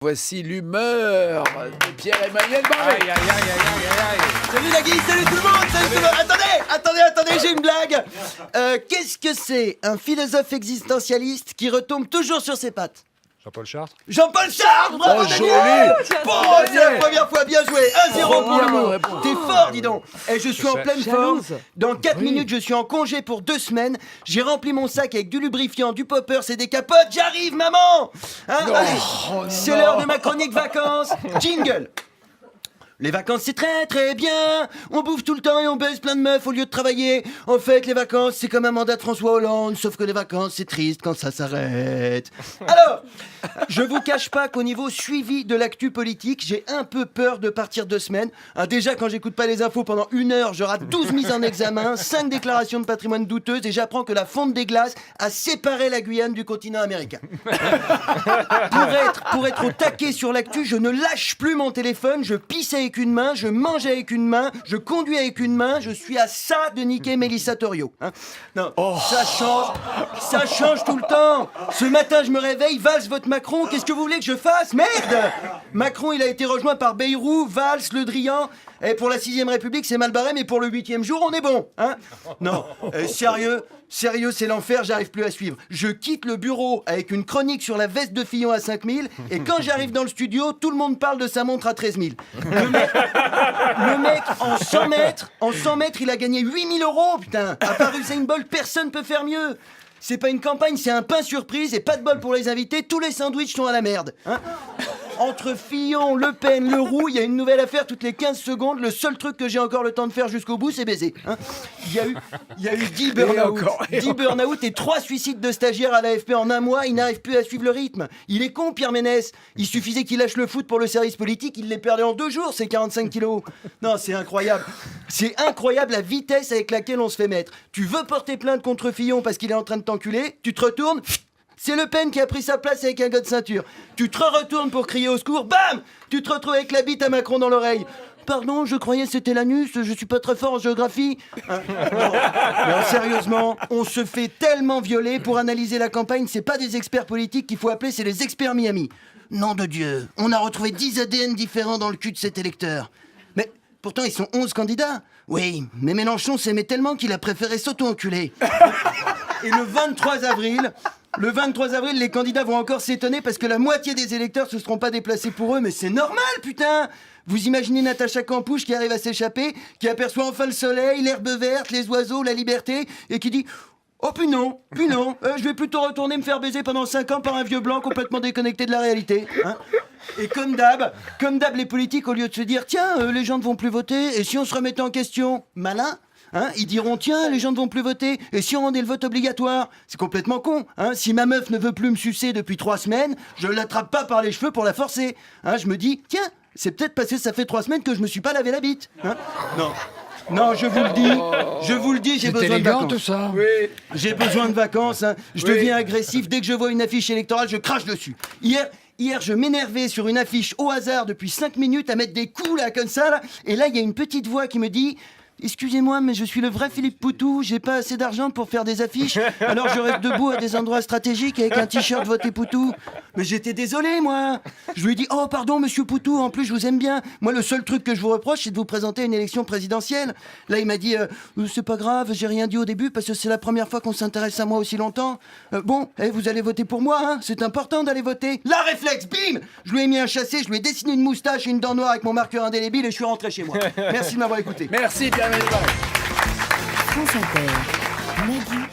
Voici l'humeur de Pierre-Emmanuel Barré. Aïe, aïe, aïe, aïe, aïe, aïe. Salut la guise, salut tout le monde, salut tout le monde. Attendez, j'ai une blague. Qu'est-ce que c'est un philosophe existentialiste qui retombe toujours sur ses pattes? Jean-Paul Chartres. Jean-Paul Chartres, bravo Oh, Daniel. joli. Bon, c'est la première fois, bien joué. 1-0 pour bien l'humour. réponse. T'es fort, dis donc. Et je suis en pleine forme. Jalouse. Dans 4 minutes, je suis en congé pour 2 semaines. J'ai rempli mon sac avec du lubrifiant, du popper, c'est des capotes. J'arrive, maman. Hein, allez, c'est l'heure de ma chronique vacances. Jingle. Les vacances c'est très très bien. On bouffe tout le temps et on baise plein de meufs au lieu de travailler. En fait les vacances c'est comme un mandat de François Hollande. Sauf que les vacances c'est triste quand ça s'arrête. Alors, je vous cache pas qu'au niveau suivi de l'actu politique, j'ai un peu peur de partir 2 semaines. Déjà quand j'écoute pas les infos pendant 1 heure, je rate 12 mises en examen, 5 déclarations de patrimoine douteuses et j'apprends que la fonte des glaces a séparé la Guyane du continent américain. Pour être au taquet sur l'actu, je ne lâche plus mon téléphone, je pisse avec une main, je mange avec une main, je conduis avec une main, je suis à ça de niquer Mélissa Torio. Hein. Non, ça change tout le temps. Ce matin, je me réveille, Valls vote Macron, qu'est-ce que vous voulez que je fasse? Merde! Macron, il a été rejoint par Bayrou, Valls, Le Drian. Et pour la 6ème République, c'est mal barré, mais pour le 8e jour, on est bon. Hein? Non, sérieux, c'est l'enfer, j'arrive plus à suivre. Je quitte le bureau avec une chronique sur la veste de Fillon à 5000, et quand j'arrive dans le studio, tout le monde parle de sa montre à 13 000. Le mec, en 100 mètres, il a gagné 8 000 €, putain. À part Usain Bolt, personne peut faire mieux. C'est pas une campagne, c'est un pain surprise, et pas de bol pour les invités, tous les sandwichs sont à la merde. Hein? Entre Fillon, Le Pen, Leroux, il y a une nouvelle affaire toutes les 15 secondes. Le seul truc que j'ai encore le temps de faire jusqu'au bout, c'est baiser. Hein. Il y a eu 10 burn-out et 3 suicides de stagiaires à l'AFP en 1 mois. Il n'arrive plus à suivre le rythme. Il est con, Pierre Ménès. Il suffisait qu'il lâche le foot pour le service politique. Il les perdait en 2 jours, ces 45 kilos. Non, c'est incroyable. C'est incroyable la vitesse avec laquelle on se fait mettre. Tu veux porter plainte contre Fillon parce qu'il est en train de t'enculer. Tu te retournes. C'est Le Pen qui a pris sa place avec un gars de ceinture. Tu te retournes pour crier au secours, bam! Tu te retrouves avec la bite à Macron dans l'oreille. Pardon, je croyais c'était l'anus, je suis pas très fort en géographie. Hein? Non, sérieusement, on se fait tellement violer. Pour analyser la campagne, c'est pas des experts politiques qu'il faut appeler, c'est les experts Miami. Nom de Dieu, on a retrouvé 10 ADN différents dans le cul de cet électeur. Mais pourtant, ils sont 11 candidats. Oui, mais Mélenchon s'aimait tellement qu'il a préféré s'auto-enculer. Et le 23 avril, les candidats vont encore s'étonner parce que la moitié des électeurs se seront pas déplacés pour eux. Mais c'est normal, putain! Vous imaginez Natacha Campouche qui arrive à s'échapper, qui aperçoit enfin le soleil, l'herbe verte, les oiseaux, la liberté, et qui dit « Oh, puis non, je vais plutôt retourner me faire baiser pendant 5 ans par un vieux blanc complètement déconnecté de la réalité. Hein » Et comme d'hab, les politiques, au lieu de se dire « Tiens, les gens ne vont plus voter, et si on se remettait en question ?» Malin. Hein, ils diront tiens les gens ne vont plus voter et si on rendait le vote obligatoire, c'est complètement con. Hein, si ma meuf ne veut plus me sucer depuis 3 semaines, je l'attrape pas par les cheveux pour la forcer. Hein, je me dis tiens c'est peut-être parce que ça fait 3 semaines que je me suis pas lavé la bite. Hein, non, je vous le dis, j'ai besoin de vacances. Tout ça. Oui. J'ai besoin de vacances. Hein. Je deviens agressif dès que je vois une affiche électorale, je crache dessus. Hier, je m'énervais sur une affiche au hasard depuis 5 minutes à mettre des coups là comme ça là, et là il y a une petite voix qui me dit excusez-moi, mais je suis le vrai Philippe Poutou, j'ai pas assez d'argent pour faire des affiches, alors je reste debout à des endroits stratégiques avec un t-shirt Votez Poutou. Mais j'étais désolé, moi. Je lui ai dit, oh pardon, monsieur Poutou, en plus je vous aime bien. Moi, le seul truc que je vous reproche, c'est de vous présenter à une élection présidentielle. Là, il m'a dit, c'est pas grave, j'ai rien dit au début parce que c'est la première fois qu'on s'intéresse à moi aussi longtemps. Bon, vous allez voter pour moi, hein, c'est important d'aller voter. Là, réflexe, bim! Je lui ai mis un chassé, je lui ai dessiné une moustache et une dent noire avec mon marqueur indélébile et je suis rentré chez moi. Merci de m'avoir écouté. Merci Pierre-Emmanuel Barré. France Inter, Nagui